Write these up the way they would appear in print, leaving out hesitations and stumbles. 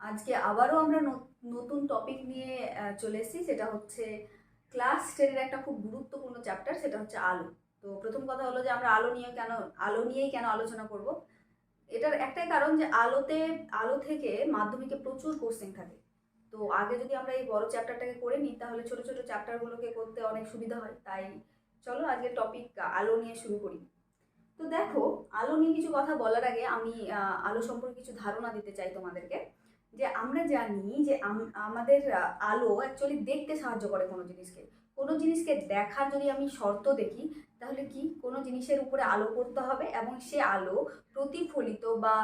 আজকে আবারও আমরা নতুন টপিক নিয়ে চলে এসেছি, সেটা হচ্ছে ক্লাস 10-এর একটা খুব গুরুত্বপূর্ণ চ্যাপ্টার, সেটা হচ্ছে আলো। তো প্রথম কথা হলো যে আমরা আলো নিয়েই কেন আলোচনা করব। এটার একটাই কারণ যে আলো থেকে মাধ্যমিকে প্রচুর কোশ্চেন থাকে। তো আগে যদি আমরা এই বড় চ্যাপ্টারটাকে করে নিই তাহলে ছোট ছোট চ্যাপ্টারগুলোকে করতে অনেক সুবিধা হয়। তাই চলো আজকে টপিক আলো নিয়ে শুরু করি। তো দেখো, আলো নিয়ে কিছু কথা বলার আগে আমি আলো সম্পর্কে কিছু ধারণা দিতে চাই তোমাদেরকে। যে আমরা জানি যে আমাদের আলো অ্যাকচুয়ালি দেখতে সাহায্য করে কোনো জিনিসকে দেখার যদি আমি শর্ত দেখি, তাহলে কি কোনো জিনিসের উপরে আলো পড়তে হবে এবং সে আলো প্রতিফলিত বা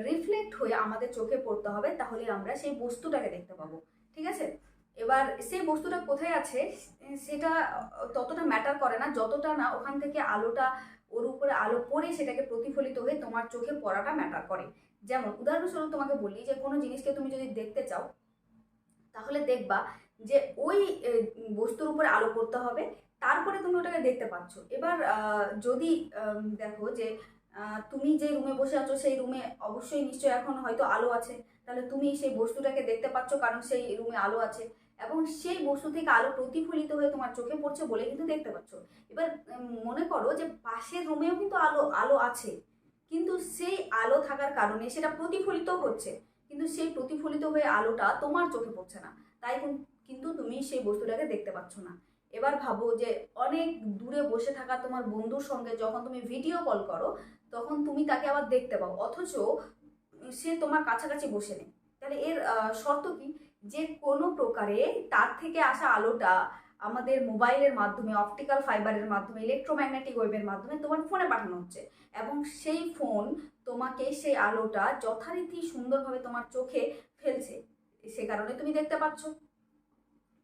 রিফ্লেক্ট হয়ে আমাদের চোখে পড়তে হবে, তাহলে আমরা সেই বস্তুটাকে দেখতে পাবো। ঠিক আছে, এবার সেই বস্তুটা কোথায় আছে সেটা ততটা ম্যাটার করে না, যতটা না ওখান থেকে আলোটা ওর উপরে আলো পড়ে সেটাকে প্রতিফলিত হয়ে তোমার চোখে পড়াটা ম্যাটার করে। যেমন উদাহরণস্বরূপ তোমাকে বলি যে কোনো জিনিসকে তুমি যদি দেখতে চাও, তাহলে দেখবা যে ওই বস্তুর উপরে আলো পড়তে হবে, তারপরে তুমি ওটাকে দেখতে পাচ্ছ। এবার যদি দেখো যে তুমি যে রুমে বসে আছো সেই রুমে অবশ্যই নিশ্চয়ই এখন হয়তো আলো আছে, তাহলে তুমি সেই বস্তুটাকে দেখতে পাচ্ছ কারণ সেই রুমে আলো আছে এবং সেই বস্তু থেকে আলো প্রতিফলিত হয়ে তোমার চোখে পড়ছে বলে কিন্তু দেখতে পাচ্ছ। এবার মনে করো যে পাশের রুমেও কিন্তু আলো আলো আছে, কিন্তু সেই আলো থাকার কারণে সেটা প্রতিফলিত হচ্ছে, কিন্তু সেই প্রতিফলিত হয়ে আলোটা তোমার চোখে পড়ছে না, তাই কিন্তু তুমি সেই বস্তুটাকে দেখতে পাচ্ছ না। এবার ভাবো যে অনেক দূরে বসে থাকা তোমার বন্ধুর সঙ্গে যখন তুমি ভিডিও কল করো, তখন তুমি তাকে আবার দেখতে পাও, অথচ সে তোমার কাছাকাছি বসে নেই। তাহলে এর শর্ত কি, যে কোনো প্রকারে তার থেকে আসা আলোটা আমাদের মোবাইলের মাধ্যমে, অপটিক্যাল ফাইবারের মাধ্যমে, ইলেকট্রোম্যাগনেটিক ওয়েভের মাধ্যমে তোমার ফোনে পাঠানো হচ্ছে এবং সেই ফোন তোমাকে সেই আলোটা যথারীতি সুন্দরভাবে তোমার চোখে ফেলছে, সে কারণে তুমি দেখতে পাচ্ছ।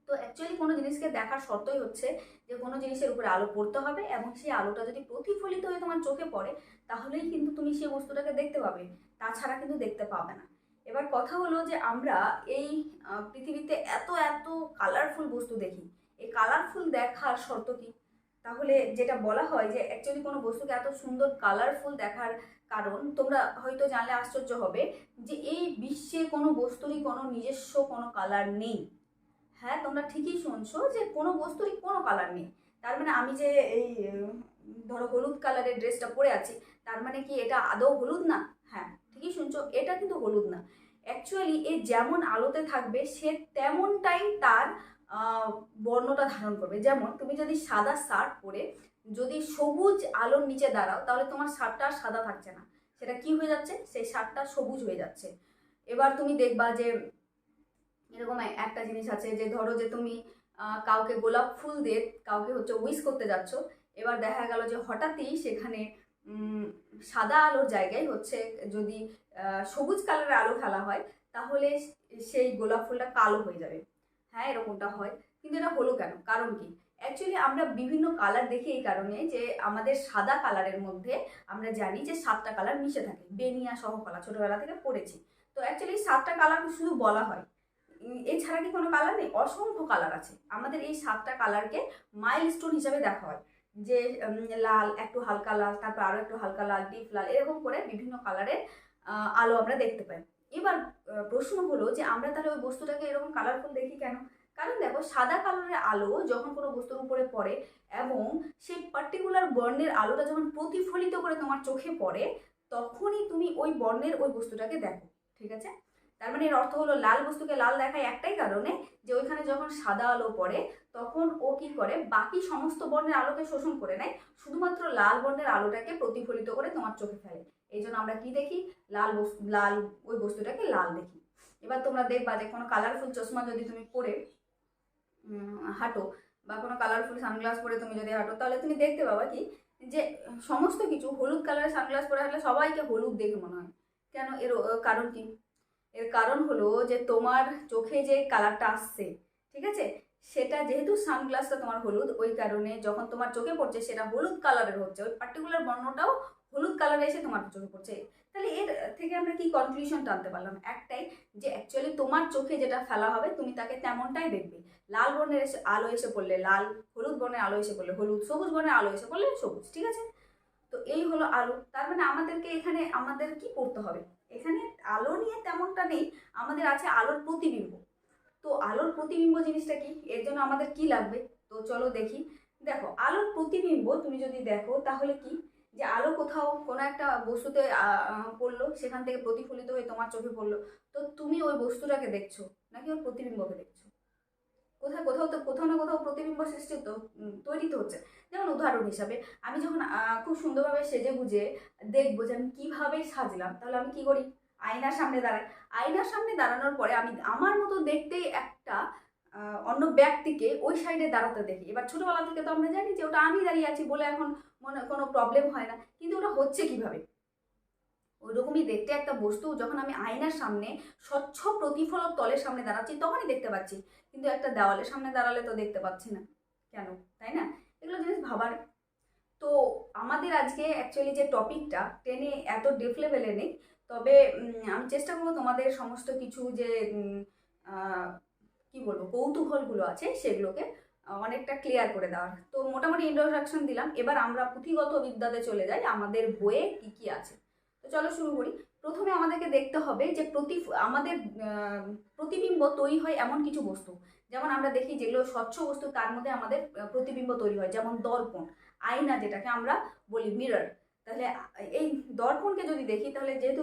তো অ্যাকচুয়ালি কোনো জিনিসকে দেখার শর্তই হচ্ছে যে কোনো জিনিসের উপরে আলো পড়তে হবে এবং সেই আলোটা যদি প্রতিফলিত হয়ে তোমার চোখে পড়ে, তাহলেই কিন্তু তুমি সেই বস্তুটাকে দেখতে পাবে, তাছাড়া কিন্তু দেখতে পাবে না। এবার কথা হলো যে আমরা এই পৃথিবীতে এত এত কালারফুল বস্তু দেখি, এই কালারফুল দেখার শর্ত কি? তাহলে যেটা বলা হয় যে অ্যাকচুয়ালি কোনো বস্তুকে এত সুন্দর কালারফুল দেখার কারণ তোমরা হয়তো জানলে আশ্চর্য হবে, যে এই বিশ্বে কোনো বস্তুরই কোনো নিজস্ব কোনো কালার নেই। হ্যাঁ, তোমরা ঠিকই শুনছো যে কোনো বস্তুরই কোনো কালার নেই। তার মানে আমি যে এই ধরো হলুদ কালারের ড্রেসটা পরে আছি, তার মানে কি এটা আদৌ হলুদ না? হ্যাঁ, ঠিকই শুনছো, এটা কিন্তু হলুদ না। অ্যাকচুয়ালি এ যেমন আলোতে থাকবে সে তেমনটাই তার বর্ণটা ধারণ করবে। যেমন তুমি যদি সাদা শার্ট পরে যদি সবুজ আলোর নিচে দাঁড়াও, তাহলে তোমার শার্টটা আর সাদা থাকছে না, সেটা কি হয়ে যাচ্ছে, সেই শার্টটা সবুজ হয়ে যাচ্ছে। এবার তুমি দেখবা যে এরকম একটা জিনিস আছে যে ধরো যে তুমি কাউকে গোলাপ ফুল দিয়ে কাউকে হচ্ছে উইশ করতে যাচ্ছ, এবার দেখা গেল যে হঠাৎই সেখানে সাদা আলোর জায়গায় হচ্ছে যদি সবুজ কালারের আলো ফেলা হয়, তাহলে সেই গোলাপ ফুলটা কালো হয়ে যাবে। হ্যাঁ, এরকমটা হয়, কিন্তু এটা হলো কেন, কারণ কি? অ্যাকচুয়ালি আমরা বিভিন্ন কালার দেখি এই কারণে যে আমাদের সাদা কালারের মধ্যে আমরা জানি যে 7টা কালার মিশে থাকে, বেনিয়া সহ কালার ছোটবেলা থেকে পড়েছি। তো অ্যাকচুয়ালি 7টা কালার শুধু বলা হয়, এছাড়া কি কোনো কালার নেই? অসংখ্য কালার আছে। আমাদের এই 7টা কালারকে মাইলস্টোন হিসাবে দেখা হয়, যে লাল, একটু হালকা লাল, তারপর আরও একটু হালকা লাল, ডিপ লাল, এরকম করে বিভিন্ন কালারের আলো আমরা দেখতে পাই। এবার প্রশ্ন হলো যে আমরা তাহলে ওই বস্তুটাকে এরকম কালারফুল দেখি কেন? কারণ দেখো, সাদা কালারের আলো যখন কোনো বস্তুর উপরে পড়ে এবং সেই পার্টিকুলার বর্ণের আলোটা যখন প্রতিফলিত করে তোমার চোখে পড়ে, তখনই তুমি ওই বর্ণের ওই বস্তুটাকে দেখো। ঠিক আছে, তার মানে এর অর্থ হলো লাল বস্তুকে লাল দেখায় একটাই কারণে, যে ওইখানে যখন সাদা আলো পড়ে তখন ও কি করে, বাকি সমস্ত বর্ণের আলোকে শোষণ করে নেয়, শুধুমাত্র লাল বর্ণের আলোটাকে প্রতিফলিত করে তোমার চোখে ফেলে। এই জন্য আমরা কি দেখি, লাল ওই বস্তুটাকে লাল দেখি। এবার তোমরা দেখবা যে কোনো কালারফুল চশমা যদি তুমি পরে হাঁটো, বা কোনো কালারফুল সানগ্লাস পরে তুমি যদি হাঁটো, তাহলে তুমি দেখতে পাবা কি, যে সমস্ত কিছু হলুদ কালারের সানগ্লাস পরে হাঁটলে সবাইকে হলুদ দেখে মনে হয়। কেন? এর কারণ কি? এর কারণ হলো যে তোমার চোখে যে কালারটা আসছে, ঠিক আছে, সেটা যেহেতু সানগ্লাসটা তোমার হলুদ, ওই কারণে যখন তোমার চোখে পড়ছে সেটা হলুদ কালারের হচ্ছে, ওই পার্টিকুলার বর্ণটাও হলুদ কালারে এসে তোমার চোখে পড়ছে। তাহলে এর থেকে আমরা কি কনক্লুশন টানতে পারলাম? একটাই, যে অ্যাকচুয়ালি তোমার চোখে যেটা ফেলা হবে তুমি তাকে তেমনটাই দেখবে। লাল বর্ণের আলো এসে পড়লে লাল, হলুদ বর্ণের আলো এসে পড়লে হলুদ, সবুজ বর্ণের আলো এসে পড়লে সবুজ। ঠিক আছে, তো এই হলো আলো। তার মানে আমাদেরকে এখানে আমাদের কি করতে হবে, এখানে আলো নিয়ে তেমনটা নেই, আমাদের আছে আলোর প্রতিবিম্ব। তো আলোর প্রতিবিম্ব জিনিসটা কি, এর জন্য আমাদের কি লাগবে, তো চলো দেখি। দেখো আলোর প্রতিবিম্ব তুমি যদি দেখো তাহলে কি, যে আলো কোথাও কোনো একটা বস্তুতে পড়লো, সেখান থেকে প্রতিফলিত হয়ে তোমার চোখে পড়লো, তো তুমি ওই বস্তুটাকে দেখছো নাকি ওর প্রতিবিম্বকে দেখছো? কোথাও না কোথাও প্রতিবিম্ব সৃষ্টি তো তৈরি তো হচ্ছে। যেমন উদাহরণ হিসাবে আমি যখন খুব সুন্দরভাবে সেজে গুজে দেখবো যে আমি কীভাবে সাজলাম, তাহলে আমি কি করি, আয়নার সামনে দাঁড়াই। আয়নার সামনে দাঁড়ানোর পরে আমি আমার মতো দেখতেই একটা অন্য ব্যক্তিকে ওই সাইডে দাঁড়াতে দেখি। এবার ছোটোবেলা থেকে তো আমরা জানি যে ওটা আমি দাঁড়িয়ে আছি বলে এখন মনে কোনো প্রবলেম হয় না, কিন্তু ওটা হচ্ছে কিভাবে, ওইরকমই দেখতে একটা বস্তু যখন আমি আয়নার সামনে স্বচ্ছ প্রতিফলক তলের সামনে দাঁড়াচ্ছি তখনই দেখতে পাচ্ছি, কিন্তু একটা দেওয়ালের সামনে দাঁড়ালে তো দেখতে পাচ্ছি না কেন, তাই না? এগুলো জিনিস ভাবার। তো আমাদের আজকে অ্যাকচুয়ালি যে টপিকটা টেনে এত ডিপ লেভেলে নেই, তবে আমি চেষ্টা করবো তোমাদের সমস্ত কিছু যে কি বলবো কৌতূহলগুলো আছে সেগুলোকে অনেকটা ক্লিয়ার করে দেওয়ার। তো মোটামুটি ইন্ট্রোডাকশন দিলাম, এবার আমরা পুঁথিগত বিদ্যাতে চলে যাই, আমাদের বইয়ে কি কি আছে। তো চলো শুরু করি। প্রথমে আমাদেরকে দেখতে হবে যে আমাদের প্রতিবিম্ব তৈরি হয় এমন কিছু বস্তু, যেমন আমরা দেখি যেগুলো স্বচ্ছ বস্তু তার মধ্যে আমাদের প্রতিবিম্ব তৈরি হয়, যেমন দর্পণ, আয়না যেটাকে আমরা বলি মিরর। তাহলে এই দর্পণকে যদি দেখি, তাহলে যেহেতু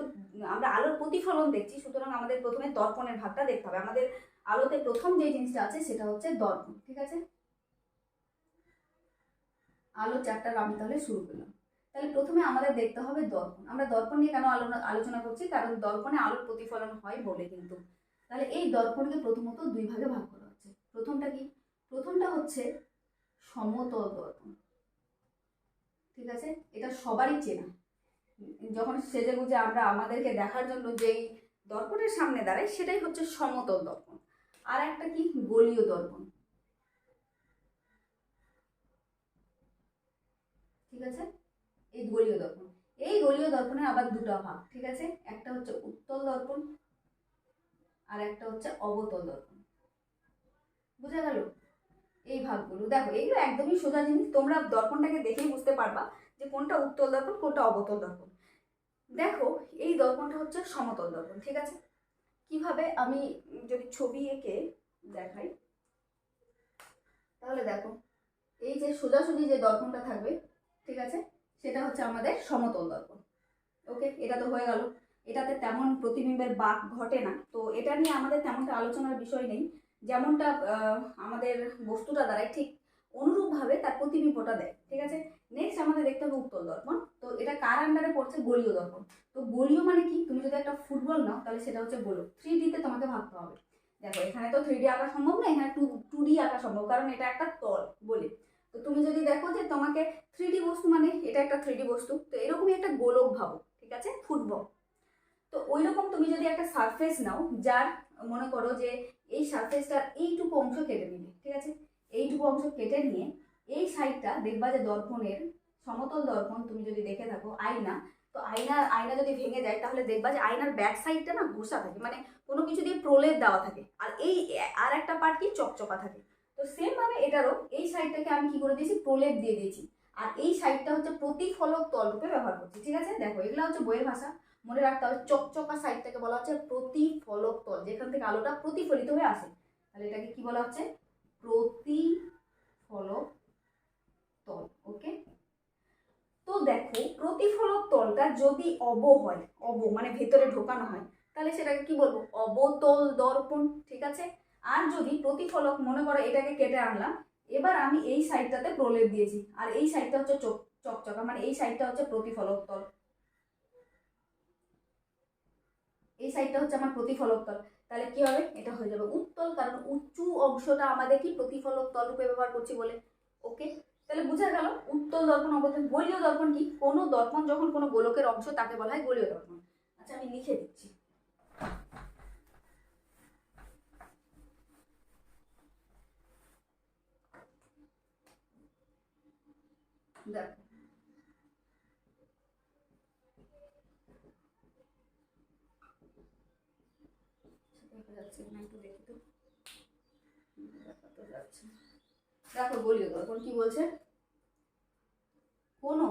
আমরা আলোর প্রতিফলন দেখছি, সুতরাং আমাদের প্রথমে দর্পণের ভাগটা দেখতে হবে। আমাদের আলোতে প্রথম যে জিনিসটা আছে সেটা হচ্ছে দর্পণ, ঠিক আছে? আলো চ্যাপ্টার আমি তাহলে শুরু করলাম। তাহলে প্রথমে আমাদের দেখতে হবে দর্পণ। আমরা দর্পণ নিয়ে কেন আলোচনা করছি, কারণ দর্পণে আলোর প্রতিফলন হয় বলে কিন্তু। তাহলে এই দর্পণকে প্রথমত দুই ভাগে ভাগ করা হচ্ছে। প্রথমটা কি, প্রথমটা হচ্ছে সমতল দর্পণ, ঠিক আছে? এটা সবারই চেনা, যখন সেজে গুজে আমরা আমাদেরকে দেখার জন্য যেই দর্পণের সামনে দাঁড়াই সেটাই হচ্ছে সমতল দর্পণ। আর একটা কি, গোলীয় দর্পণ, ঠিক আছে? এই গোলীয় দর্পণ, এই গোলীয় দর্পণের আবার দুটো ভাগ, ঠিক আছে? একটা হচ্ছে উত্তল দর্পণ আর একটা হচ্ছে অবতল দর্পণ। বুঝা গেল? এই ভাগগুলো দেখো, এইগুলো একদমই সোজা জিনিস, তোমরা দর্পণটাকে দেখেই বুঝতে পারবা যে কোনটা উত্তল দর্পণ কোনটা অবতল দর্পণ। দেখো এই দর্পণটা হচ্ছে সমতল দর্পণ, ঠিক আছে? কিভাবে, আমি যদি ছবি এঁকে দেখাই তাহলে দেখো, এই যে সোজাসুজি যে দর্পণটা থাকবে, ঠিক আছে, সেটা হচ্ছে আমাদের সমতল দর্পণ। ওকে, এটা তো হয়ে গেল। এটাতে তেমন প্রতিবিম্বের বাঁক ঘটে না, তো এটা নিয়ে আমাদের তেমনটা আলোচনার বিষয় নেই। যেমনটা আমাদের বস্তুটা দ্বারাই ঠিক অনুরূপভাবে তার প্রতিবিম্বটা দেয়, ঠিক আছে? নেক্সট আমাদের দেখতে হবে উত্তল দর্পণ। তো এটা কার আন্ডারে পড়ছে, গোলীয় দর্পণ। তো গোলীয় মানে কি, তুমি যদি একটা ফুটবল নাও তাহলে সেটা হচ্ছে গোলক। 3D তে তোমাকে ভাবতে হবে। দেখো এখানে তো 3D আঁকা সম্ভব না, এখানে 2D আঁকা সম্ভব, কারণ এটা একটা তল বলে। তো তুমি যদি দেখো যে তোমাকে 3D বস্তু মানে এটা একটা 3D বস্তু, তো এরকমই একটা গোলক ভাবো, ঠিক আছে, ফুটবল। তো ওই রকম তুমি যদি একটা সারফেস নাও, যার মনে করো যে এই সারফেসটার এইটুকু অংশ কেটে নিলে, ঠিক আছে, এইটুকু অংশ কেটে নিয়ে এই সাইডটা দেখবা যে দর্পণের, সমতল দর্পণ তুমি যদি দেখে থাকো আয়না, তো আয়না যদি ভেঙে যায় তাহলে দেখবা যে আয়নার ব্যাক সাইডটা না ঘষা থাকে, মানে কোনো কিছু দিয়ে প্রলেপ দেওয়া থাকে, আর এই আর একটা পার্ট কি চকচকা থাকে। তো সেম ভাবে এটারও এই সাইডটাকে আমি কি করে দিয়েছি, প্রলেপ দিয়ে দিয়েছি, আর এই সাইডটা হচ্ছে প্রতিফলক তল রূপে ব্যবহার করছি, ঠিক আছে? দেখো এগুলো হচ্ছে বইয়ের ভাষা, মনে রাখতে হবে। চকচকা সাইডটাকে বলা হচ্ছে প্রতিফলক তল, যেখান থেকে আলোটা প্রতিফলিত হয়ে আসে, তাহলে এটাকে কি বলা হচ্ছে, প্রতিফলক তল। ওকে, তো দেখো প্রতিফলক তলটা যদি হয়, মানে ভেতরে ঢোকানো হয়, তাহলে সেটাকে কি বলবো, অবতল দর্পণ, ঠিক আছে? আর যদি প্রতিফলক, মনে করো এটাকে কেটে আনলাম, এবার আমি এই সাইডটাতে প্রলেপ দিয়েছি, আর এই সাইডটা হচ্ছে চকচকা, মানে এই সাইডটা হচ্ছে প্রতিফলক তল, এই সাইডটা হচ্ছে আমার প্রতিফলক তল। তাহলে কি হবে, এটা হয়ে যাবে উত্তল, কারণ উঁচু অংশটা আমাদের কি প্রতিফলক তল রূপে ব্যবহার করছি বলে। ওকে, তাহলে বোঝা গেল উত্তল দর্পণ, অবতল। গোলীয় দর্পণ কি, কোনো দর্পণ যখন কোনো গোলকের অংশ তাকে বলা হয় গোলীয় দর্পণ। আচ্ছা আমি লিখে দিচ্ছি। দেখো দেখা যাচ্ছে না, একটু দেখি তো, যাচ্ছে। দেখো গোলীয় দর্পণ কি বলছে, কোনো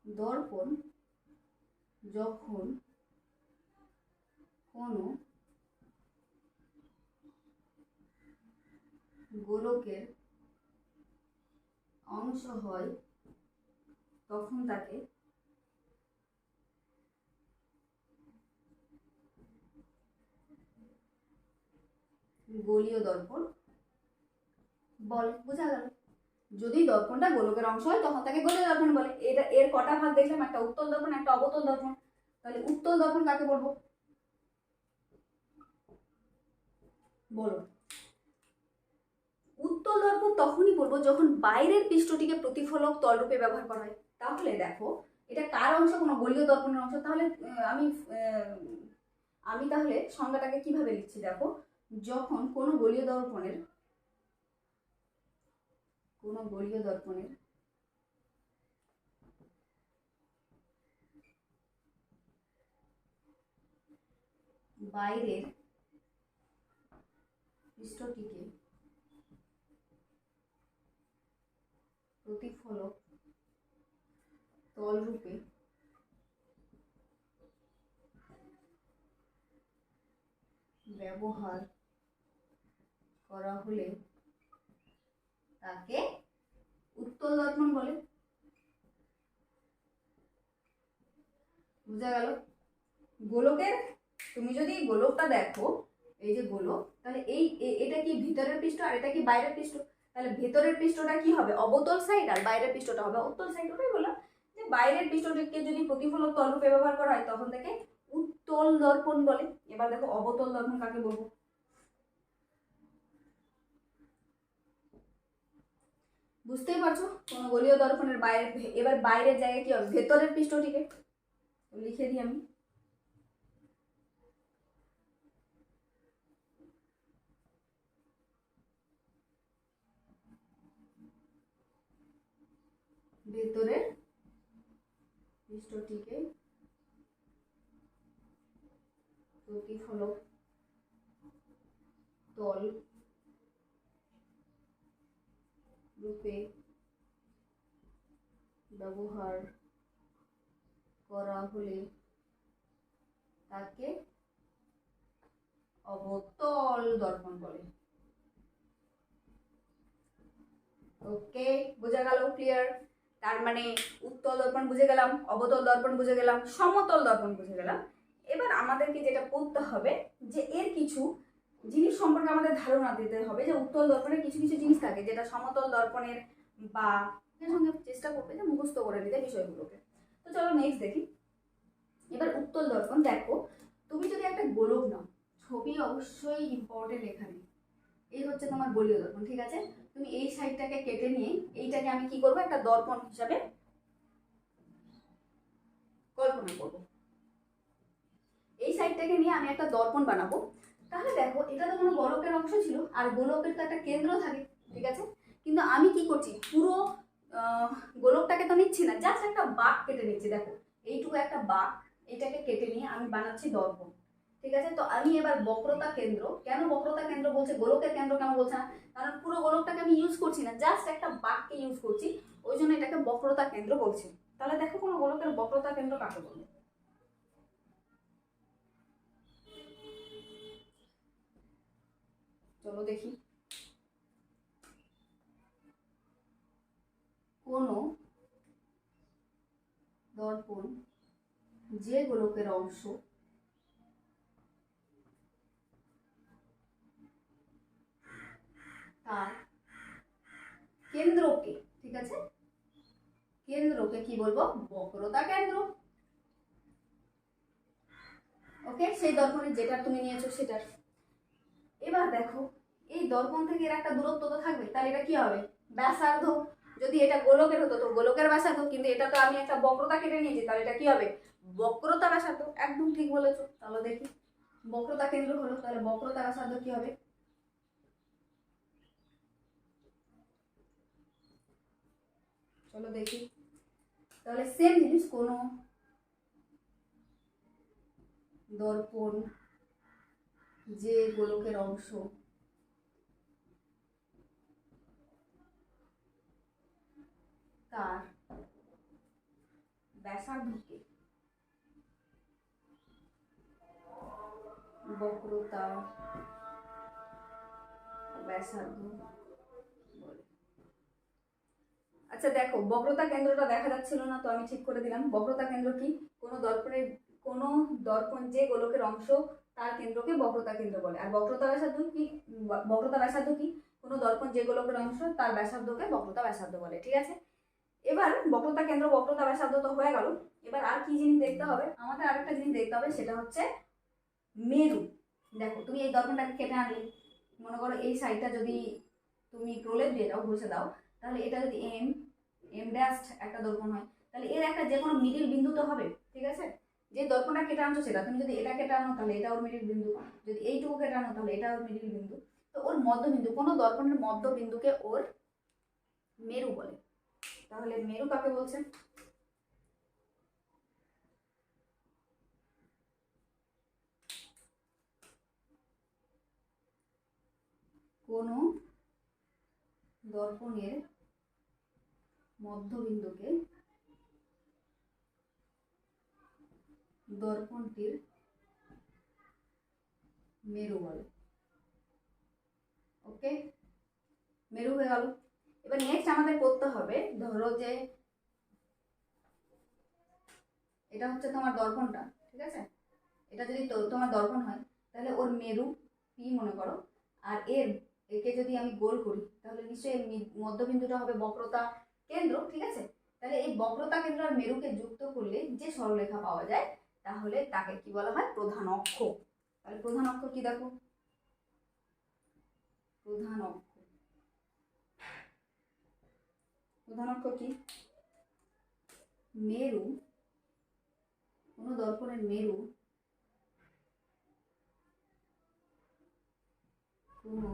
দর্পণ যখন কোনো গোলকের অংশ হয় তখন তাকে গোলীয় দর্পণ বলে। বোঝা গেল? যদি দর্পণটা গোলকের অংশ হয় তখন তাকে গোলীয় দর্পণ বলে। এটা এর কটা ভাগ দেখলাম, একটা উত্তল দর্পণ, একটা অবতল দর্পণ। তাহলে উত্তল দর্পণ কাকে বলবো বলো? উত্তল দর্পণ তখনই বলবো যখন বাইরের পৃষ্ঠটিকে প্রতিফলক তলরূপে ব্যবহার করা হয়। তাহলে দেখো এটা কার অংশ? কোনো গোলীয় দর্পণের অংশ। তাহলে আমি তাহলে সংজ্ঞাটাকে কিভাবে লিখছি দেখো, যখন কোনো গোলীয় দর্পণের বাইরের পৃষ্ঠটিকে প্রতিফলক তলরূপে ব্যবহার করা হলে তাকে উত্তল দর্পণ বলে। বুঝা গেল? গোলকের, তুমি যদি গোলকটা দেখো, এই যে গোলক, তাহলে এটা কি ভিতরের পৃষ্ঠ আর এটা কি বাইরের পৃষ্ঠ। তাহলে ভেতরের পৃষ্ঠটা কি হবে? অবতল সাইড, আর বাইরের পৃষ্ঠটা হবে উত্তল সাইড। ওটাই বললাম যে বাইরের পৃষ্ঠটিকে যদি প্রতিফলক তলরূপে ব্যবহার করা হয় তখন তাকে উত্তল দর্পণ বলে। এবার দেখো অবতল দর্পণ কাকে বলবো? বুঝতেই পারছো? কোন গোলীয় দর্পণের বাইরে, এবার বাইরের জায়গায় কি হবে? ভেতরের পৃষ্ঠটিকে লিখে দিই আমি। ভেতরের পৃষ্ঠটিকে প্রতিফলক তল রূপে ব্যবহার করা হলে তাকে অবতল দর্পণ বলে। ওকে, বোঝা গেল? ক্লিয়ার? তার মানে উত্তল দর্পণ বুঝে গেলাম, অবতল দর্পণ বুঝে গেলাম, সমতল দর্পণ বুঝে গেলাম। এবার আমাদেরকে যেটা করতে হবে যে এর কিছু জিনিস সম্পর্কে আমাদের ধারণা দিতে হবে, যে উত্তল দর্পণের কিছু কিছু জিনিস থাকে যেটা সমতল দর্পণের বা এর সঙ্গে চেষ্টা করবে যে মুখস্থ করে নিতে বিষয়গুলোকে। তো চলো নেক্সট দেখি। এবার উত্তল দর্পণ দেখো, তুমি যদি একটা গোলক নাও, ছবি অবশ্যই ইম্পর্টেন্ট এখানে। এই হচ্ছে তোমার গোলীয় দর্পণ, ঠিক আছে? তুমি এই সাইডটাকে কেটে নিয়ে এইটাকে আমি কি করবো? একটা দর্পণ হিসাবে কল্পনা করব। এই সাইডটাকে নিয়ে আমি একটা দর্পণ বানাবো। তাহলে দেখো এটা তো কোনো গোলকের অংশ ছিল, আর গোলকের তো একটা কেন্দ্র থাকে, ঠিক আছে? কিন্তু আমি কি করছি? পুরো গোলকটাকে তো নিচ্ছি না, জাস্ট একটা বাঁক কেটে নিচ্ছি। দেখো এইটুকু একটা বাঁক, এটাকে কেটে নিয়ে আমি বানাচ্ছি দর্পণ, ঠিক আছে? তো আমি এবার বক্রতা কেন্দ্র, কেন বক্রতা কেন্দ্র বলছে, গোলকের কেন্দ্র কেন বলছে না? কারণ পুরো গোলকটাকে আমি ইউজ করছি না, জাস্ট একটা বাঁককে ইউজ করছি, ওই জন্য এটাকে বক্রতা কেন্দ্র বলছি। তাহলে দেখো কোনো গোলকের বক্রতা কেন্দ্র কাকে বলবে? চলো দেখি। কোনো দর্পণ যে গোলকের অংশ তার কেন্দ্রকে, ঠিক আছে, কেন্দ্রকে কি বলবো? বক্রতা কেন্দ্র। ওকে, সেই দর্পণের যেটা তুমি নিয়েছো সেটার। এবার দেখো এই দর্পণ থেকে এর একটা দূরত্ব তো থাকবে, তাহলে এটা কি হবে? ব্যাসার্ধ। যদি এটা গোলকের হতো তো গোলকের ব্যাসার্ধ, কিন্তু এটা তো আমি একটা বক্রতা কেটে নিয়েছি, তাহলে এটা কি হবে? বক্রতা ব্যাসার্ধ। একদম ঠিক বলেছো। তাহলে দেখি, বক্রতা কেন্দ্র হলো, তাহলে বক্রতা ব্যাসার্ধ কি হবে? চলো দেখি। তাহলে সেম জিনিস, কোন দর্পণ যে গোলকের অংশ তার ব্যাসার্ধকে বক্রতা ব্যাসার্ধ বলে। আচ্ছা দেখো, বক্রতা কেন্দ্রটা দেখা যাচ্ছিল না, তো আমি ঠিক করে দিলাম। বক্রতা কেন্দ্র কি? কোনো দর্পণ যে গোলকের অংশ তার কেন্দ্রকে বক্রতা কেন্দ্র বলে। আর বক্রতা ব্যাসার্ধ কি? বক্রতা ব্যাসার্ধ কি? কোনো দর্পণ যে গোলকের অংশ তার ব্যাসার্ধকে বক্রতা ব্যাসার্ধ বলে। ঠিক আছে, এবার বক্রতা কেন্দ্র বক্রতা ব্যাসার্ধ তো হয়ে গেল। এবার আর কি জিনিস দেখতে হবে আমাদের? আরেকটা জিনিস দেখতে হবে, সেটা হচ্ছে মেরু। দেখো, তুমি এই দর্পণটাকে কেটে আনলে, মনে করো এই সাইডটা যদি তুমি প্রলেপ দিয়ে দাও, ঘষে দাও, তাহলে এটা যদি এম ড্যাশ একটা দর্পণ হয়, তাহলে এর একটা যে কোনো মিডিল বিন্দু তো হবে। ঠিক আছে, যে দর্পণটা কেটে আনছো সেটা, তুমি যদি এটা কেটে আনো তাহলে এটা ওর মিডিল বিন্দু, যদি এইটুকু কেটে আনো তাহলে এটা ওর মিডিল বিন্দু। তো ওর মধ্যবিন্দু, কোনো দর্পণের মধ্যবিন্দুকে ওর মেরু বলে। তাহলে মেরু কাকে বলছে? কোনো দর্পণের মধ্যবিন্দুকে দর্পণটির মেরু বলে। ওকে, মেরু হয়ে গেল। এবার নেক্সট আমাদের করতে হবে, ধরো যে এটা হচ্ছে তোমার দর্পণটা, ঠিক আছে, এটা যদি তোমার দর্পণ হয় তাহলে ওর মেরু পি মনে করো, আর একে যদি আমি গোল করি তাহলে নিশ্চয়ই মধ্যবিন্দুটা হবে বক্রতা কেন্দ্র। ঠিক আছে, তাহলে এই বক্রতা কেন্দ্র আর মেরুকে যুক্ত করলে যে সরলরেখা পাওয়া যায় তাহলে তাকে কি বলা হয়? প্রধান অক্ষ। তাহলে প্রধান অক্ষ কি? দেখো, প্রধান অক্ষ কি? মেরু, কোনো দর্পণের মেরু, কোনো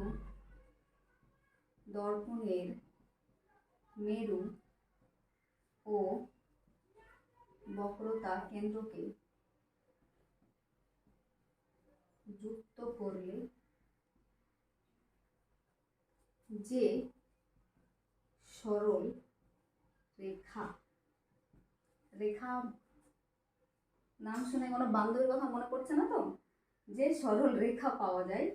দর্পণের মেরু ও বক্রতা কেন্দ্রকে যুক্ত করলে যে সরল রেখা নাম শুনে কোনো বান্ধবীর কথা মনে পড়ছে না তো? যে সরল রেখা পাওয়া যায়,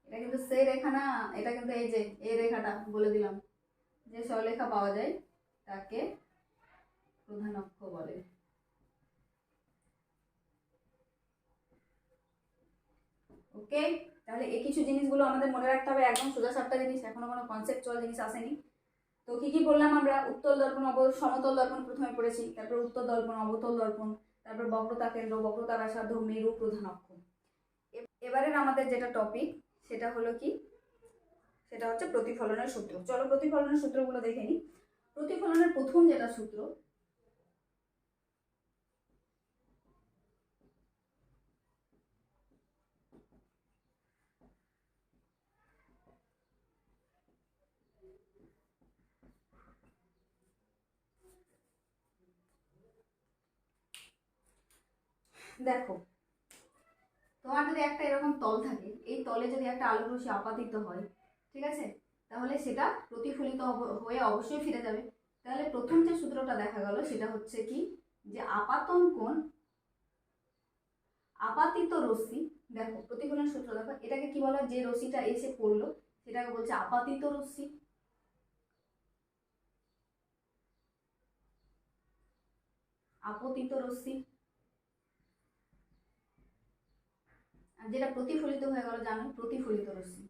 এটা কিন্তু সেই রেখা না, এটা কিন্তু এই যে এই রেখাটা বলে দিলাম, যে সরলরেখা পাওয়া যায় তাকে প্রধান অক্ষ বলে। ওকে, তাহলে এই কিছু জিনিসগুলো আমাদের মনে রাখতে হবে, একদম সোজা সাপটা জিনিস, এখনো কোনো কনসেপচুয়াল জিনিস আসেনি। তো কি কি বললাম আমরা? উত্তল দর্পণ, সমতল দর্পণ প্রথমে পড়েছি, তারপর উত্তল দর্পণ, অবতল দর্পণ, তারপর বক্রতা কেন্দ্র, বক্রতা ব্যাসার্ধ, মেরু, প্রধান অক্ষ। এবারের আমাদের যেটা টপিক সেটা হলো কি? সেটা হচ্ছে প্রতিফলনের সূত্র। চলো প্রতিফলনের সূত্রগুলো দেখে নিই। প্রতিফলনের প্রথম যেটা সূত্র, দেখো, তোমার যদি একটা এরকম তল থাকে, এই তলে যদি একটা আলোক রশ্মি আপাতিত হয়, ঠিক আছে, তাহলে সেটা প্রতিফলিত হয়ে অবশ্যই ফিরে যাবে। তাহলে প্রথম যে সূত্রটা দেখা গেল সেটা হচ্ছে কি? যে আপাতন কোণ, আপাতিত রশ্মি, দেখো প্রতিফলন সূত্র দেখো, এটাকে কি বলা হয়? যে রশ্মিটা এসে পড়লো সেটাকে বলছে আপাতিত রশ্মি। আপতিত রশ্মি। আর যেটা প্রতিফলিত হয়ে গেল জানো, প্রতিফলিত রশ্মি।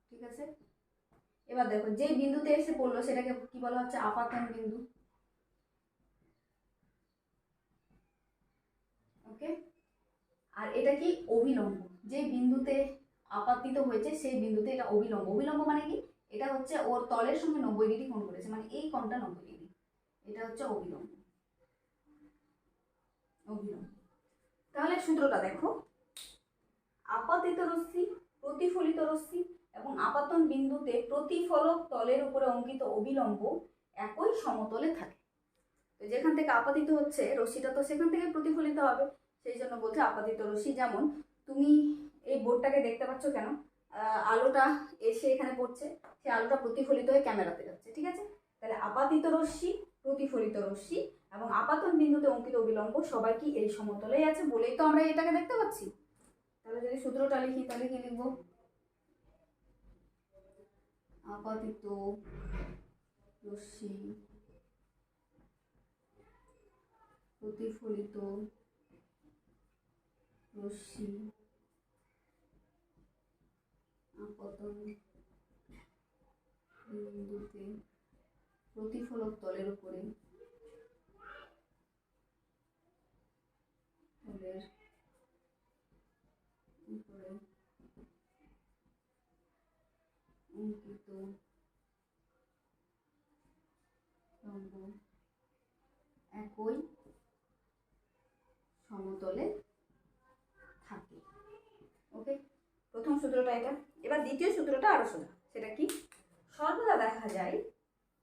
ঠিক আছে, এবার দেখো যে বিন্দুতে এসে পড়লো সেটাকে কি বলা হচ্ছে? আপাতন বিন্দু। ওকে, আর এটা কি? অভিলম্ব। যে বিন্দুতে আপাতিত হয়েছে সেই বিন্দুতে এটা অভিলম্ব। অভিলম্ব মানে কি? এটা হচ্ছে ওর তলের সঙ্গে 90 ডিগ্রি কোণ করেছে, মানে এই কোণটা 90 ডিগ্রি, এটা হচ্ছে অভিলম্ব। তাহলে সূত্রটা দেখো, আপাতিত রশ্মি, প্রতিফলিত রশ্মি এবং আপাতন বিন্দুতে প্রতিফলক তলের উপরে অঙ্কিত অভিলম্ব একই সমতলে থাকে। তো যেখান থেকে আপাতিত হচ্ছে রশ্মিটা, তো সেখান থেকে প্রতিফলিত হবে, সেই জন্য বলছে আপাতিত রশ্মি। যেমন তুমি এই বোর্ডটাকে দেখতে পাচ্ছ কেন? আলোটা এসে এখানে পড়ছে, সেই আলোটা প্রতিফলিত হয়ে ক্যামেরাতে যাচ্ছে, ঠিক আছে, তাহলে আপাতিত রশ্মি, প্রতিফলিত রশ্মি এবং আপাতন বিন্দুতে অঙ্কিত অবিলম্ব সবাই কি এই সমতলেই আছে বলেই তো আমরা এটাকে দেখতে পাচ্ছি। তাহলে যদি সূত্রটা লিখি তাহলে কি লিখবো? আপাতিত রশ্মি, প্রতিফলিত রশ্মি, আপতন বিন্দুতে প্রতিফলক তলের উপরে অঙ্কিত লম্ব একই সমতলে থাকে। ওকে, প্রথম সূত্রটা এটা। এবার দ্বিতীয় সূত্রটা আরো সোজা। সেটা কি? সর্বদা দেখা যায়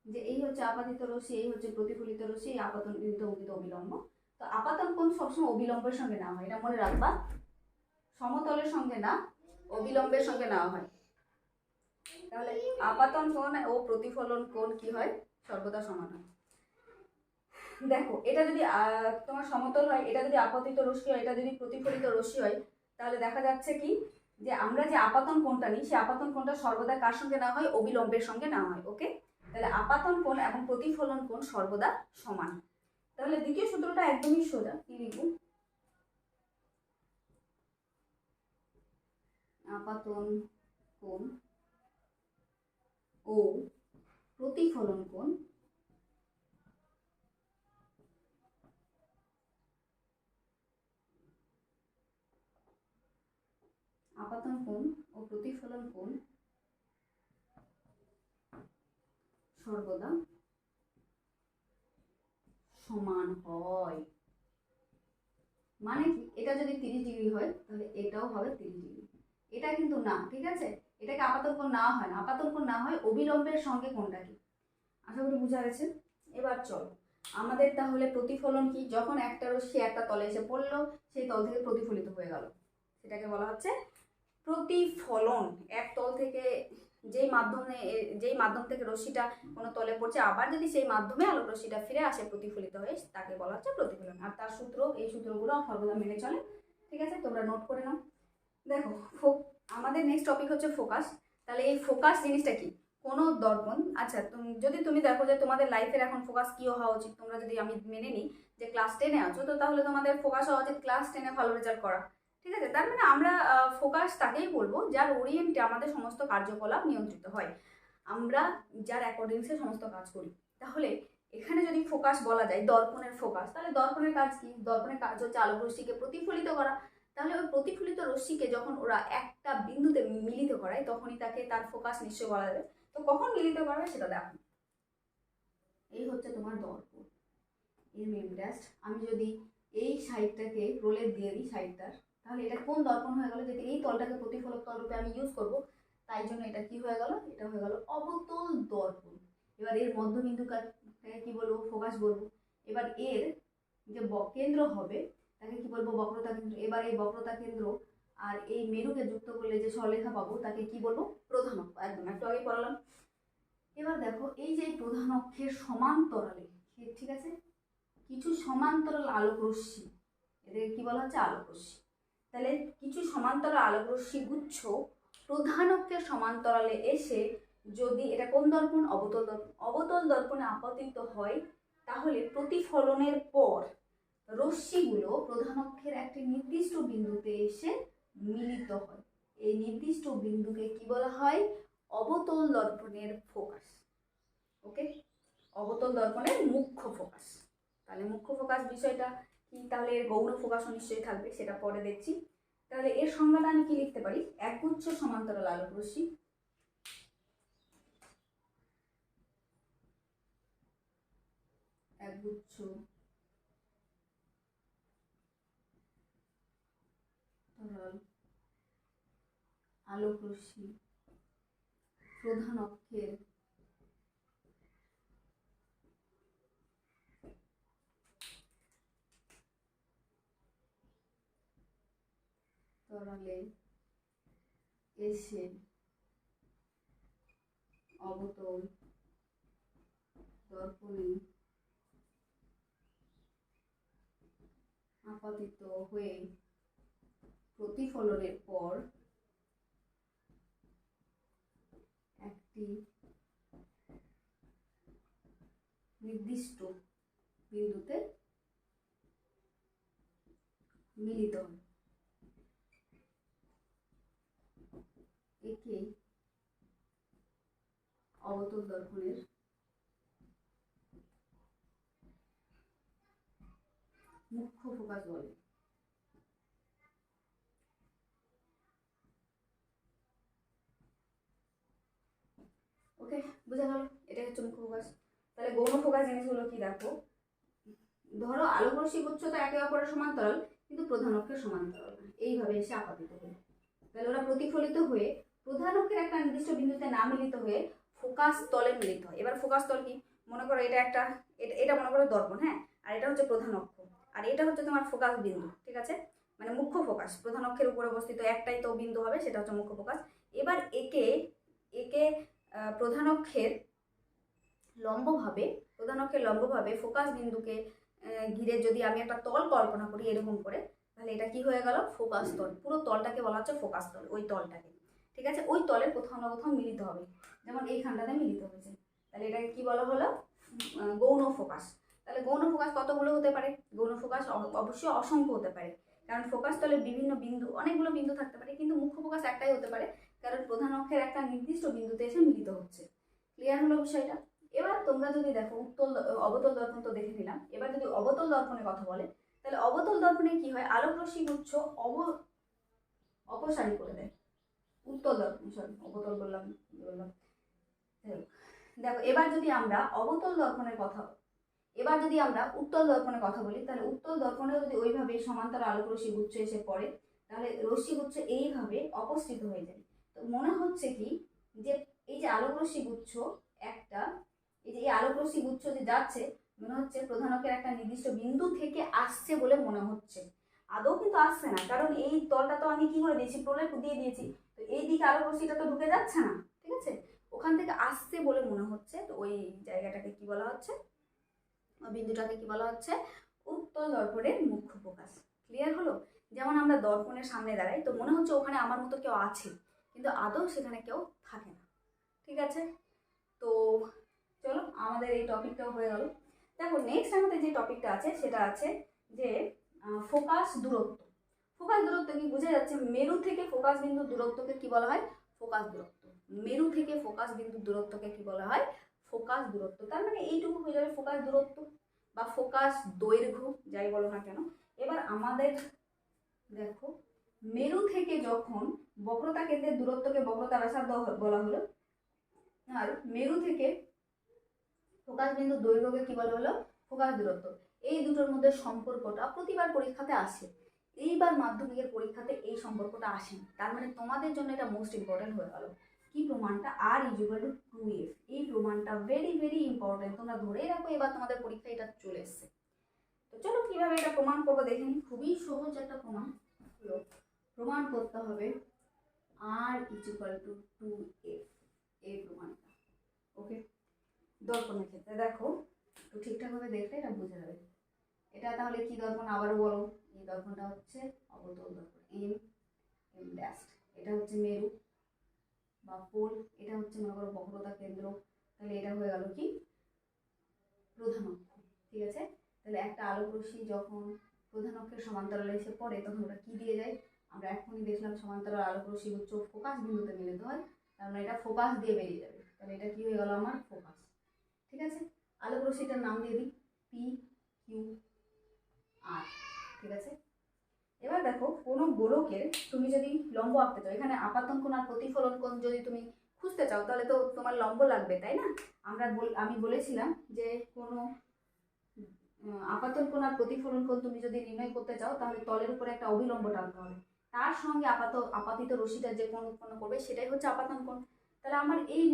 যে এই হচ্ছে আপাতিত রশ্মি, এই হচ্ছে প্রতিফলিত রশ্মি, আপাতন বিন্দুতে অঙ্কিত অবিলম্ব। তো আপাতন কোণ সবসময় অবিলম্বের সঙ্গে নেওয়া হয়, এটা মনে রাখবা। সমতলের সঙ্গে না, অবিলম্বের সঙ্গে নেওয়া হয়। তাহলে আপাতন কোণ ও প্রতিফলন কোণ কি হয়? সর্বদা সমান হয়। দেখো, এটা যদি তোমার সমতল হয়, এটা যদি আপতিত রশ্মি হয়, এটা যদি প্রতিফলিত রশ্মি হয়, তাহলে দেখা যাচ্ছে কি যে আমরা যে আপাতন কোণটা নিই, সেই আপাতন কোণটা সর্বদা কার সঙ্গে নেওয়া হয়? অবিলম্বের সঙ্গে নেওয়া হয়। ওকে, তাহলে আপাতন কোণ এবং প্রতিফলন কোণ সর্বদা সমান। তাহলে দ্বিতীয় সূত্রটা একদমই সোজা। কি লিখব? আপাতন কোণ ও প্রতিফলন কোণ আপাতন কোণ ও প্রতিফলন কোণ সর্বদা সমান হয়। মানে কি? এটা যদি 30 ডিগ্রি হয় তাহলে এটাও হবে 30 ডিগ্রি। এটা কিন্তু না, ঠিক আছে? এটাকে আপাতন কোণ না হয় না, আপাতন কোণ না হয় অবিলম্বের সঙ্গে কোণটা কি। আশা করি বোঝা গেছে। এবার চলো, আমাদের তাহলে প্রতিফলন কি? যখন একটা রশ্মি একটা তলে এসে পড়লো, সেই তল থেকে প্রতিফলিত হয়ে গেল, সেটাকে বলা হচ্ছে প্রতিফলন। এক তল থেকে যেই মাধ্যম থেকে রশ্মিটা কোনো তলে পড়ছে, আবার যদি সেই মাধ্যমে আলোক রশ্মিটা ফিরে আসে প্রতিফলিত হয়ে, তাকে বলা হচ্ছে প্রতিফলন। আর তার সূত্র, এই সূত্রগুলো সর্বদা মেনে চলে। ঠিক আছে, তোমরা নোট করে নাও। দেখো, আমাদের নেক্সট টপিক হচ্ছে ফোকাস। তাহলে এই ফোকাস জিনিসটা কি? কোনো দর্পণ। আচ্ছা, যদি তুমি দেখো যে তোমাদের লাইফের এখন ফোকাস কি হওয়া উচিত, তোমরা যদি আমি মেনে নিই যে ক্লাস 10-এ আছো, তো তাহলে তোমাদের ফোকাস হওয়া উচিত ক্লাস 10-এ ভালো রেজাল্ট করা। ঠিক আছে, তার মানে আমরা ফোকাস তাকেই বলবো যার ওরিয়েন্টে আমাদের সমস্ত কার্যকলাপ নিয়ন্ত্রিত হয়, আমরা যার অ্যাকর্ডিংসে সমস্ত কাজ করি। তাহলে এখানে যদি ফোকাস বলা যায় দর্পণের ফোকাস, তাহলে দর্পণের কাজ কি? দর্পণের কাজ হচ্ছে আলোক রশ্মিকে প্রতিফলিত করা। তাহলে ওই প্রতিফলিত রশ্মিকে যখন ওরা একটা বিন্দুতে মিলিত করায়, তখনই তাকে তার ফোকাস নিশ্চয় বলা যাবে। তো কখন মিলিত করাবে সেটা দেখো। এই হচ্ছে তোমার দর্পণ, এর মেন ড্যাশ। আমি যদি এই সাইডটাকে প্রলেপ দিয়ে দিই সাইডটার, তাহলে এটা কোন দর্পণ হয়ে গেল? যদি এই তলটাকে প্রতিফলক তল রূপে আমি ইউজ করব, তাই জন্য এটা কি হয়ে গেল? এটা হয়ে গেল অবতল দর্পণ। এবার এর মধ্যবিন্দুটাকে কি বলবো? ফোকাস বলবো। এবার এর যে কেন্দ্র হবে তাকে কি বলবো? বক্রতা কেন্দ্র। এবার এই বক্রতা কেন্দ্র আর এই মেরুকে যুক্ত করলে যে সরলরেখা পাবো তাকে কি বলবো? প্রধান অক্ষ। একদম একটু আগে পড়ালাম। এবার দেখো, এই যে প্রধান অক্ষের সমান্তরালে, ঠিক আছে, কিছু সমান্তরাল আলোক রশ্মি, এদের কি বলা হচ্ছে? আলোক রশ্মি। তাহলে কিছু সমান্তরাল আলোক রশ্মি গুচ্ছ প্রধান অক্ষের সমান্তরালে এসে যদি, এটা কোন দর্পণ? অবতল দর্পণ। অবতল দর্পণে আপতিত হয়, তাহলে প্রতিফলনের পর রশ্মিগুলো প্রধান অক্ষের একটি নির্দিষ্ট বিন্দুতে এসে মিলিত হয়। এই নির্দিষ্ট বিন্দুকে কি বলা হয়? অবতল দর্পণের ফোকাস। ওকে, অবতল দর্পণের মুখ্য ফোকাস। তাহলে মুখ্য ফোকাস বিষয়টা কি? তাহলে এর গৌণ ফোকাসও নিশ্চয়ই থাকবে, সেটা পরে দেখছি। তাহলে এর সংজ্ঞাটা আমি কি লিখতে পারি? একগুচ্ছ সমান্তরাল আলোক রশ্মি, একগুচ্ছ আলোক রশ্মি প্রধান অক্ষের তরালে এসে অবতল দর্পণে আপতিত হয়ে প্রতিফলনের পর একটি নির্দিষ্ট বিন্দুতে মিলিত হয়। একে অবতল দর্পণের মুখ্য ফোকাস বলে। ওকে, বোঝা গেল এটা হচ্ছে মুখ্য ফোকাস। তাহলে গৌণ ফোকাস জিনিসগুলো কি দেখো, ধরো আলোক রশ্মি গুচ্ছ তো একে অপরের সমান্তরাল, কিন্তু প্রধান অক্ষের সমান্তরাল না, এইভাবে এসে আপতিত হয়ে, তাহলে ওরা প্রতিফলিত হয়ে প্রধান অক্ষের একটা নির্দিষ্ট বিন্দুতে না মিলিত হয়ে ফোকাস তলে মিলিত হয়। এবার ফোকাস তল কি, মনে করো এটা একটা, এটা মনে করো দর্পণ, হ্যাঁ, আর এটা হচ্ছে প্রধান অক্ষ, আর এটা হচ্ছে তোমার ফোকাস বিন্দু, ঠিক আছে, মানে মুখ্য ফোকাস, প্রধান অক্ষের উপরে অবস্থিত একটাই তো বিন্দু হবে, সেটা হচ্ছে মুখ্য ফোকাস। এবার একে একে প্রধান অক্ষের লম্বভাবে ফোকাস বিন্দুকে ঘিরে যদি আমি একটা তল কল্পনা করি এরকম করে, তাহলে এটা কি হয়ে গেল, ফোকাস তল। পুরো তলটাকে বলা হচ্ছে ফোকাস তল, ওই তলটাকে, ঠিক আছে, ওই তলের কোথাও না কোথাও মিলিত হবে, যেমন এইখানটাতে মিলিত হয়েছে, তাহলে এটাকে কি বলা হলো, গৌণ ফোকাস। তাহলে গৌণ ফোকাস কতগুলো হতে পারে, গৌণ ফোকাস অবশ্যই অসংখ্য হতে পারে, কারণ ফোকাস তলের বিভিন্ন বিন্দু, অনেকগুলো বিন্দু থাকতে পারে, কিন্তু মুখ্য ফোকাস একটাই হতে পারে, কারণ প্রধান অক্ষের একটা নির্দিষ্ট বিন্দুতে এসে মিলিত হচ্ছে। ক্লিয়ার হলো বিষয়টা? এবার তোমরা যদি দেখো অবতল দর্পণ তো দেখে নিলাম, এবার যদি অবতল দর্পণের কথা বলে, তাহলে অবতল দর্পণে কি হয়, আলোক রশ্মি গুচ্ছ অপসারী করে দেয়। উত্তল দর্পণ, সরি অবতল বললাম। দেখো এবার যদি আমরা উত্তল দর্পণের কথা বলি, তাহলে উত্তল দর্পণে যদি ওইভাবে সমান্তর আলোক রশ্মি গুচ্ছ এসে পড়ে, তাহলে রশ্মি গুচ্ছ এইভাবে অপসৃত হয়ে যায়। তো মনে হচ্ছে কি যে এই যে আলোক রশ্মি গুচ্ছ একটা, এই আলোক রশ্মি গুচ্ছ যে যাচ্ছে, মনে হচ্ছে প্রধান অক্ষের একটা নির্দিষ্ট বিন্দু থেকে আসছে বলে মনে হচ্ছে। আদৌ কিন্তু আসছে না, কারণ এই তলটা তো আমি কি করে দিয়েছি, প্রলেপ দিয়ে দিয়েছি, তো এই দিকে আলোক রশ্মিটা তো ঢুকে যাচ্ছে না, ঠিক আছে, ওখান থেকে আসছে বলে মনে হচ্ছে। তো ওই জায়গাটাকে কি বলা হচ্ছে, বিন্দুটাকে কি বলা হচ্ছে, উত্তল দর্পণের মুখ্য ফোকাস। ক্লিয়ার হলো? যেমন আমরা দর্পণের সামনে দাঁড়াই, তো মনে হচ্ছে ওখানে আমার মতো কেউ আছে, কিন্তু আদৌ সেখানে কেউ থাকে না, ঠিক আছে। তো চলো আমাদের এই টপিকটাও হয়ে গেল। দেখো নেক্সট আমাদের যে টপিকটা আছে সেটা আছে যে ফোকাস দূরত্ব। ফোকাস দূরত্ব কি বোঝা যাচ্ছে, মেরু থেকে ফোকাস বিন্দুর দূরত্বকে কি বলা হয়, ফোকাস দূরত্ব। মেরু থেকে ফোকাস বিন্দুর দূরত্বকে কি বলা হয়, ফোকাস দূরত্ব। তার মানে এইটুকু হয়ে যাবে ফোকাস দূরত্ব বা ফোকাস দৈর্ঘ্য, যাই বলো না কেন। এবার আমাদের দেখো মেরু থেকে যখন বক্রতা কেন্দ্রের দূরত্বকে বক্রতা ব্যাসার্ধ বলা হলো, আর মেরু থেকে ফোকাস বিন্দুর দৈর্ঘ্যকে কি বলা হলো, ফোকাস দূরত্ব। এই দুটোর মধ্যে সম্পর্কটা প্রতিবার পরীক্ষাতে আসে, এইবার মাধ্যমিকের পরীক্ষাতে এই সম্পর্কটা আসেনি, তার মানে তোমাদের জন্য এটা মোস্ট ইম্পর্টেন্ট হয়ে গেল। কি প্রমাণটা, আর ইকুয়াল টু 2f, এই প্রমাণটা ভেরি ভেরি ইম্পর্টেন্ট, তোমরা ধরেই রাখো, এবার তোমাদের পরীক্ষায় এটা চলে এসছে। তো চলো কিভাবে এটা প্রমাণ করবো দেখে নিই। খুবই সহজ একটা প্রমাণ, প্রমাণ করতে হবে আর ইকুয়াল টু 2f, এই প্রমাণটা। ওকে, দর্পণের ক্ষেত্রে দেখো তো ঠিকঠাকভাবে দেখলে এটা বোঝা যাবে। এটা তাহলে কি দর্পণ, আবারও বলো, এই দর্পণটা হচ্ছে অবতল দর্পণ, এম ড্যাশ, এটা হচ্ছে মেরু বা পোল, এটা হচ্ছে মনে করো বক্রতা কেন্দ্র, তাহলে এটা হয়ে গেল কি প্রধান অক্ষ, ঠিক আছে। তাহলে একটা আলোক রশ্মি যখন প্রধান অক্ষের সমান্তরালে এসে পড়ে তখন ওটা কি দিয়ে যায়, আমরা এখনই দেখলাম সমান্তরাল আলোক রশ্মি গুচ্ছ ফোকাস বিন্দুতে মিলিত হয়, তার মানে এটা ফোকাস দিয়ে বেরিয়ে যাবে, তাহলে এটা কি হয়ে গেল আমার ফোকাস, ঠিক আছে। আলোক রশ্মিটার নাম দিয়ে দিই পি কিউ আর, ঠিক আছে। এবার দেখো কোনো গোলকের তুমি যদি লম্ব আঁকতে চাও, এখানে আপাতন কোণ আর প্রতিফলন কোণ যদি তুমি খুঁজতে চাও, তাহলে তো তোমার লম্ব লাগবে, তাই না। আমি বলেছিলাম যে কোনো আপাতন কোণ আর প্রতিফলন কোণ তুমি যদি নির্ণয় করতে চাও, তাহলে তলের উপরে একটা অবিলম্ব টানতে হবে, তার সঙ্গে আপাতিত রশ্মিটা যে কোণ উৎপন্ন করবে সেটাই হচ্ছে আপাতন কোণ। তাহলে আমার এই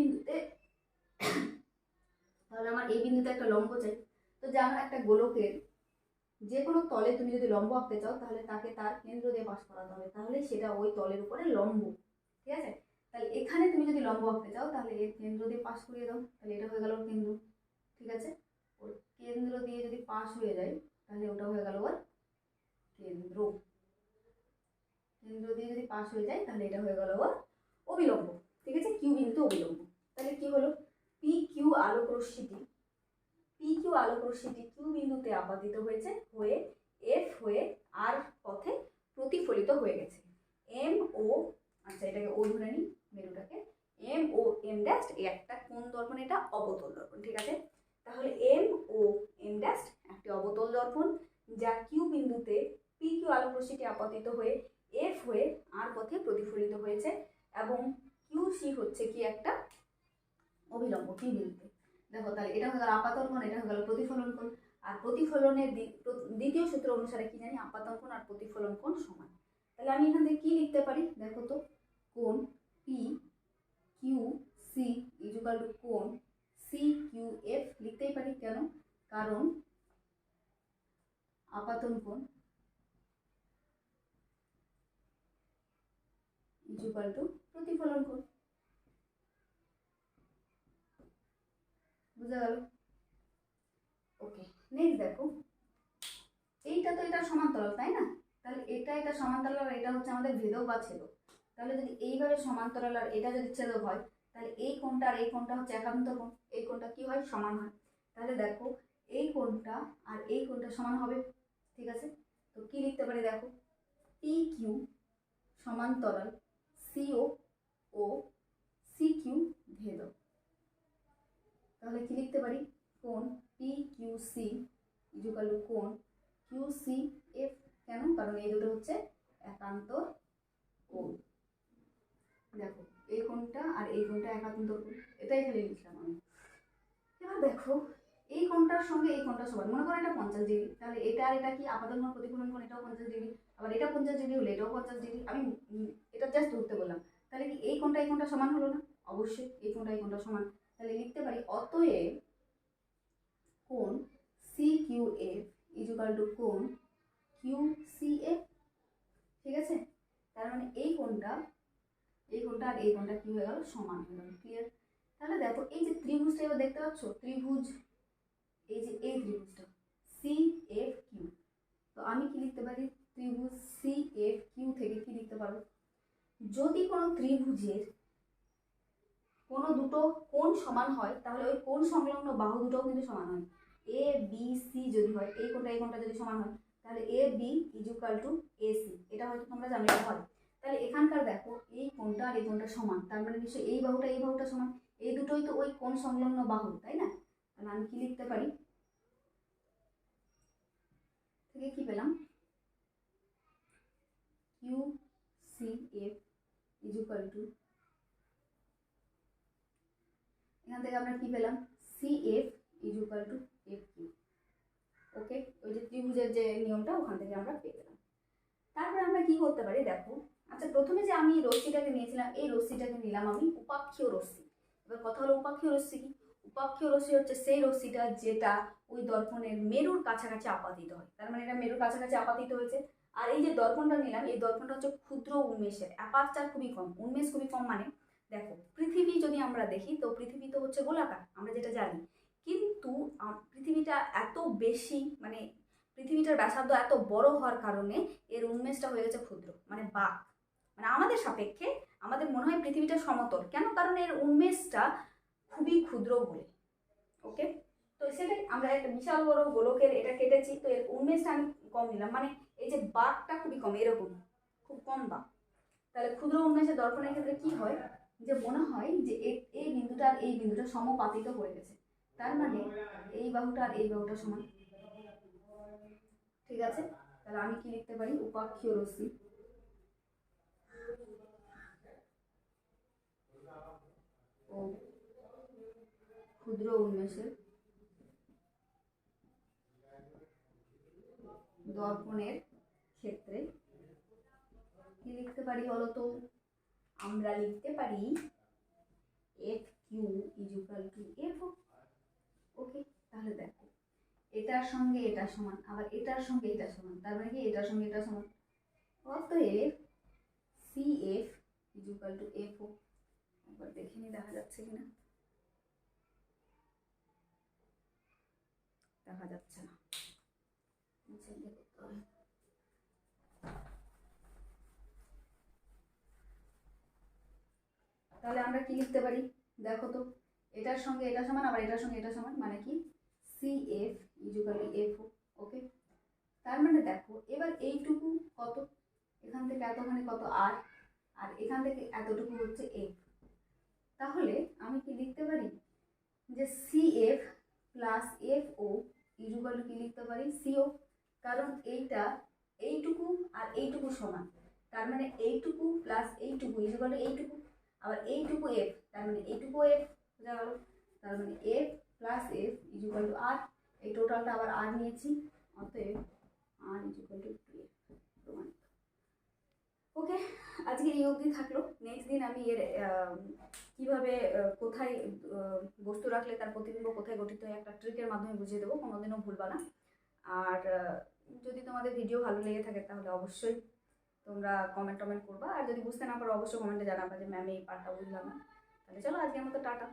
বিন্দুতে একটা লম্ব চাই। তো যেমন একটা গোলকের যে কোনো তলে তুমি যদি লম্ব আঁকতে চাও, তাহলে তাকে তার কেন্দ্র দিয়ে পাশ করাতে হবে, তাহলে সেটা ওই তলের উপরে লম্ব, ঠিক আছে। তাহলে এখানে তুমি যদি লম্ব আঁকতে চাও, তাহলে এর কেন্দ্র দিয়ে পাশ করিয়ে দাও, তাহলে এটা হয়ে গেল কেন্দ্র, ঠিক ঠিক আছে, ওর কেন্দ্র দিয়ে যদি পাশ হয়ে যায় তাহলে ওটা হয়ে গেল ওর কেন্দ্র, কেন্দ্র দিয়ে যদি পাশ হয়ে যায় তাহলে এটা হয়ে গেল ওর অবিলম্ব। ঠিক আছে, কিউ বিন্দু অবিলম্ব। তাহলে কি হলো, পি কিউ আলোক রশ্মিটি কিউ বিন্দুতে আপাতিত হয়েছে, হয়ে এফ হয়ে আর পথে প্রতিফলিত হয়ে গেছে। এম ও, আচ্ছা এটাকে ও ধরে নিই, মেরুটাকে এম ও এম ড্যাশ, একটা কোন দর্পণ, এটা অবতল দর্পণ। ঠিক আছে, তাহলে এম ও এম ড্যাশ একটি অবতল দর্পণ, যা কিউ বিন্দুতে পি কিউ আলোক রশ্মিটি আপাতিত হয়ে এফ হয়ে আর পথে প্রতিফলিত হয়েছে, এবং কিউ সি হচ্ছে কি একটা অবিলম্ব কিউ বিন্দুতে। দেখো তাহলে এটা হয়ে গেল আপাতন কোণ, এটা হয়ে গেল প্রতিফলন কোণ। আর প্রতিফলনের দ্বিতীয় সূত্র অনুসারে কি জানি, আপাতন কোণ আর প্রতিফলন কোণ সমান। তাহলে আমি এখান থেকে কি লিখতে পারি, দেখো তো, কোণ P Q C equal to কোণ সি কিউ এফ লিখতেই পারি। কেন, কারণ আপাতন কোণ ইকুয়াল টু প্রতিফলন কোণ। বুঝা গেল? ওকে, নেক্সট দেখো, এইটা তো এটা সমান্তরাল তাই না, তাহলে এটা সমান্তরাল আর এটা হচ্ছে আমাদের ভেদক বা ছেদক। তাহলে যদি এইভাবে সমান্তরাল আর এটা যদি ছেদক হয় তাহলে এই কোণটা আর এই কোণটা হচ্ছে একান্ত কোণ, এই কোণটা কি হয়, সমান হয়। তাহলে দেখো এই কোণটা আর এই কোণটা সমান হবে। ঠিক আছে, তো কি লিখতে পারি, দেখো পি কিউ সমান্তরাল সিও ও সি কিউ ভেদক। তাহলে কি লিখতে পারি, কোণ P Q C equal to কোণ কিউ সি এফ। কেন, কারণ এই দুটো হচ্ছে একান্ত কোণ। দেখো এই কোণটা আর এই কোণটা একান্ত কোণ, এটাই খালি লিখলাম আমি। এবার দেখো এই কোণটার সঙ্গে এই কোণটা সমান, মনে করো এটা 50 ডিগ্রি, তাহলে এটা আর এটা কি আপাতন কোণ প্রতিফলন কোণ, এটাও 50 ডিগ্রি, আবার এটা 50 ডিগ্রি হলে এটাও 50 ডিগ্রি। আমি এটা জাস্ট ধরতে বললাম। তাহলে কি এই কোণটা এই কোণটা সমান হলো না? অবশ্যই এই কোণটা এই কোণটা সমান। তাহলে লিখতে পারি অতএব কোণ C Q F equal to কোণ কিউ সি এফ। ঠিক আছে, তার মানে এই কোণটা আর এই কোণটা কি হয়ে গেল, সমান হয়ে গেল। ক্লিয়ার? তাহলে দেখো এই যে ত্রিভুজটা এবার দেখতে পাচ্ছ, ত্রিভুজ, এই যে এই ত্রিভুজটা সি এফ কিউ, তো আমি কি লিখতে পারি, ত্রিভুজ সি এফ কিউ থেকে কি লিখতে পারো, যদি কোনো ত্রিভুজের কোনো দুটো কোণ সমান হয় তাহলে ওই কোণ সংলগ্ন বাহু দুটোও কিন্তু সমান হয়। এ বি সি যদি হয়, এই কোণটা যদি সমান হয় তাহলে A B equal to A C, এটা হয়তো তোমরা জানো এটা হয়। তাহলে এখানকার দেখো এই কোণটা আর এই কোণটা সমান, তার মানে নিশ্চয়ই এই বাহুটা সমান, এই দুটোই তো ওই কোণ সংলগ্ন বাহু, তাই না? তাহলে আমি কি লিখতে পারি, থেকে কি পেলাম, Q C F equal to, এখান থেকে আমরা কি পেলাম, C F equal to F Q. Okay, ওই যে ত্রিভুজের যে নিয়মটা ওখান থেকে আমরা পেয়ে গেলাম। তারপরে আমরা কি করতে পারি, দেখো আচ্ছা প্রথমে যে আমি রশ্মিটাকে নিয়েছিলাম, এই রশ্মিটাকে নিলাম আমি উপাক্ষীয় রশ্মি। এবার কথা হলো উপাক্ষীয় রশ্মি কি, উপাক্ষীয় রশ্মি হচ্ছে সেই রশ্মিটা যেটা ওই দর্পণের মেরুর কাছাকাছি আপাতিত হয়, তার মানে এটা মেরুর কাছাকাছি আপাতিত হয়েছে। আর এই যে দর্পণটা নিলাম, এই দর্পণটা হচ্ছে ক্ষুদ্র উন্মেষের, অ্যাপারচার খুবই কম, উন্মেষ খুবই কম। মানে দেখো পৃথিবী যদি আমরা দেখি তো পৃথিবী তো হচ্ছে গোলাকার, আমরা যেটা জানি, কিন্তু পৃথিবীটা এত বেশি, মানে পৃথিবীটার ব্যাসার্ধ এত বড় হওয়ার কারণে এর উন্মেষটা হয়ে গেছে ক্ষুদ্র, মানে বাঁক। মানে আমাদের সাপেক্ষে আমাদের মনে হয় পৃথিবীটা সমতল, কেন, কারণ এর উন্মেষটা খুবই ক্ষুদ্র বলে। ওকে, তো সেটাই আমরা একটা বিশাল বড় গোলকের এটা কেটেছি, তো এর উন্মেষটা আমি কম নিলাম, মানে এই যে বাঁকটা খুবই কম, এরকম খুব কম বাঁক। তাহলে ক্ষুদ্র উন্মেষের দর্পণের ক্ষেত্রে কি হয়, যে মনে হয় যে এই বিন্দুটা আর এই বিন্দুটা সমপাতিত হয়ে গেছে, তার মানে এই বাহুটা আর এই বাহুটা সমান। ঠিক আছে, তাহলে আমি কি লিখতে পারি, উপাক্ষীয় রশ্মি ও ক্ষুদ্র উন্মেষের দর্পণের ক্ষেত্রে কি লিখতে পারি বলো তো, আমরা লিখতে পারি F Q equal to F. Okay, তাহলে দেখো এটার সঙ্গে এটা সমান, আবার এটার সঙ্গে এটা সমান, তার মানে কি এটার সঙ্গে এটা সমান, অতএব C F equal to F O. একবার দেখে নি দেখা যাচ্ছে কিনা, দেখা যাচ্ছে না, নিচে দিয়ে করতে হবে। তাহলে আমরা কি লিখতে পারি দেখো তো, এটার সঙ্গে এটা সমান, আবার এটার সঙ্গে এটা সমান, মানে কি CF ইকুয়াল টু FO। ওকে, তার মানে দেখো এবার এইটুকু কত, এখান থেকে এতখানি কত R, আর এখান থেকে এতটুকু হচ্ছে F। তাহলে আমি কি লিখতে পারি যে CF plus FO equal to কি লিখতে পারি CO, কারণ এইটুকু আর এইটুকু সমান, তার মানে এইটুকু প্লাস এইটুকু ইকুয়াল টু এইটুকু, আবার এইটুকু F, তার মানে এইটুকু F বোঝা গেল। তার মানে F plus F equal to R, এই টোটালটা আবার R নিয়েছি, অতএব R ইকুয়াল টু 2F প্রমাণিত। ওকে, আজকে এই অবধি থাকলো। নেক্সট দিন আমি এর কিভাবে কোথায় বস্তু রাখলে তার প্রতিবিম্ব কোথায় গঠিত হয় একটা ট্রিকের মাধ্যমে বুঝিয়ে দেবো, কোনোদিনও ভুলবা না। আর যদি তোমাদের ভিডিও ভালো লেগে থাকে তাহলে অবশ্যই তোমরা কমেন্ট করবা, আর যদি বুঝতে না পারো অবশ্যই কমেন্টে জানাবা যে ম্যাম এই পার্টটা বুঝলাম না। তাহলে চলো আজকের মতো টাটা।